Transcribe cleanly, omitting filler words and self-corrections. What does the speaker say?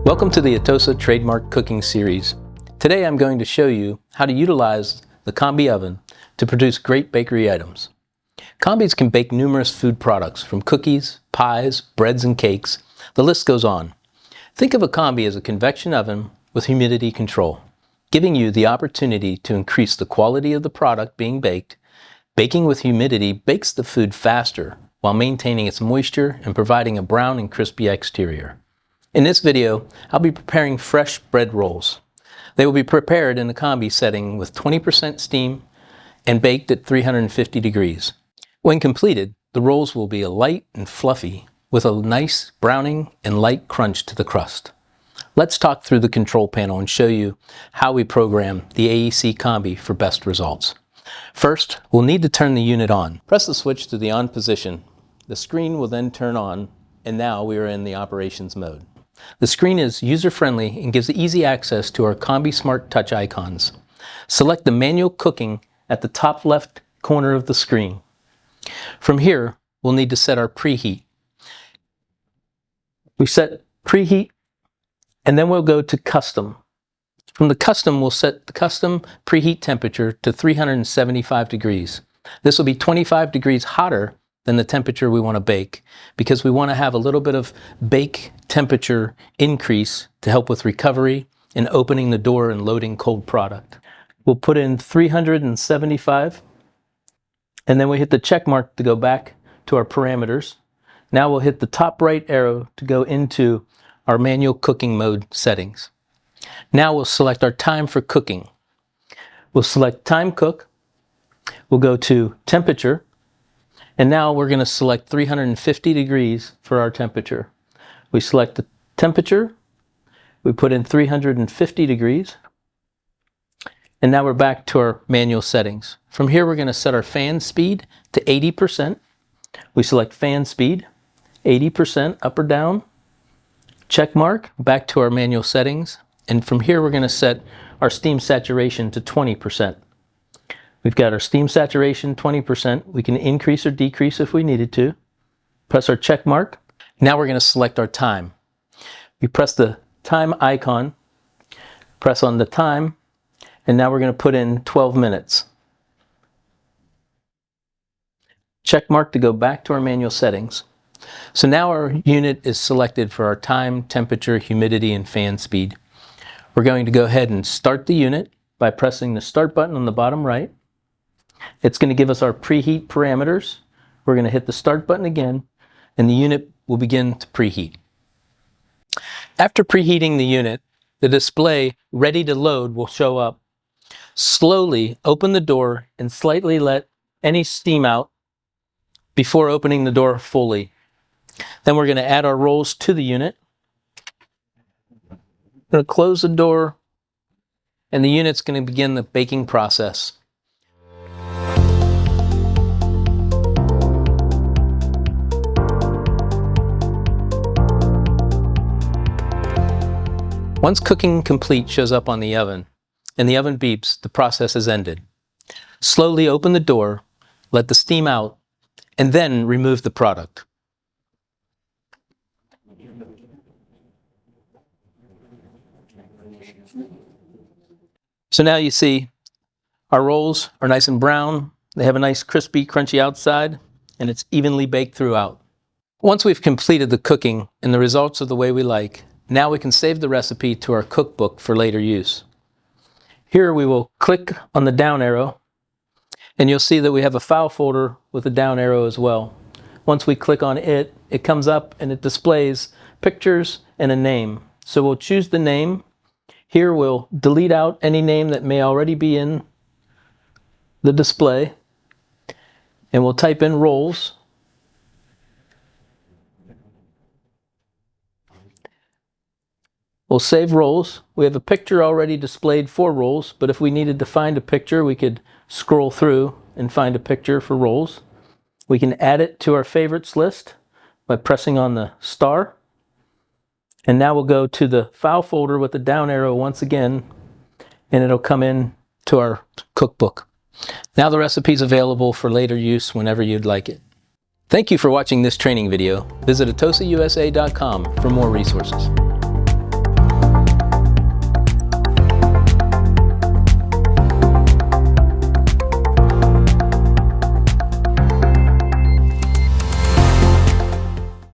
Welcome to the Atosa Trademark Cooking Series. Today I'm going to show you how to utilize the combi oven to produce great bakery items. Combis can bake numerous food products from cookies, pies, breads, and cakes. The list goes on. Think of a combi as a convection oven with humidity control, giving you the opportunity to increase the quality of the product being baked. Baking with humidity bakes the food faster while maintaining its moisture and providing a brown and crispy exterior. In this video, I'll be preparing fresh bread rolls. They will be prepared in the combi setting with 20% steam and baked at 350 degrees. When completed, the rolls will be light and fluffy with a nice browning and light crunch to the crust. Let's talk through the control panel and show you how we program the AEC combi for best results. First, we'll need to turn the unit on. Press the switch to the on position. The screen will then turn on, and now we are in the operations mode. The screen is user-friendly and gives easy access to our Combi Smart Touch icons. Select the manual cooking at the top left corner of the screen. From here, we'll need to set our preheat. We set preheat, and then we'll go to custom. From the custom, we'll set the custom preheat temperature to 375 degrees. This will be 25 degrees hotter than the temperature we want to bake, because we want to have a little bit of bake temperature increase to help with recovery and opening the door and loading cold product. We'll put in 375, and then we hit the check mark to go back to our parameters. Now we'll hit the top right arrow to go into our manual cooking mode settings. Now we'll select our time for cooking. We'll select time cook. We'll go to temperature. And now we're going to select 350 degrees for our temperature. We select the temperature, we put in 350 degrees, and now we're back to our manual settings. From here we're going to set our fan speed to 80%. We select fan speed, 80% up or down, check mark, back to our manual settings, and from here we're going to set our steam saturation to 20%. We've got our steam saturation 20%. We can increase or decrease if we needed to. Press our check mark. Now we're going to select our time. We press the time icon, press on the time, and now we're going to put in 12 minutes. Check mark to go back to our manual settings. So now our unit is selected for our time, temperature, humidity, and fan speed. We're going to go ahead and start the unit by pressing the start button on the bottom right. It's going to give us our preheat parameters. We're going to hit the start button again, and the unit will begin to preheat. After preheating the unit, the display ready to load will show up. Slowly open the door and slightly let any steam out before opening the door fully. Then we're going to add our rolls to the unit. I'm going to close the door, and the unit's going to begin the baking process. Once cooking complete shows up on the oven, and the oven beeps, the process is ended. Slowly open the door, let the steam out, and then remove the product. So now you see our rolls are nice and brown. They have a nice crispy, crunchy outside, and it's evenly baked throughout. Once we've completed the cooking and the results are the way we like, now we can save the recipe to our cookbook for later use. Here we will click on the down arrow, and you'll see that we have a file folder with a down arrow as well. Once we click on it, it comes up and it displays pictures and a name. So we'll choose the name. Here we'll delete out any name that may already be in the display, and we'll type in rolls. We'll save rolls. We have a picture already displayed for rolls, but if we needed to find a picture, we could scroll through and find a picture for rolls. We can add it to our favorites list by pressing on the star. And now we'll go to the file folder with the down arrow once again, and it'll come in to our cookbook. Now the recipe is available for later use whenever you'd like it. Thank you for watching this training video. Visit atosausa.com for more resources.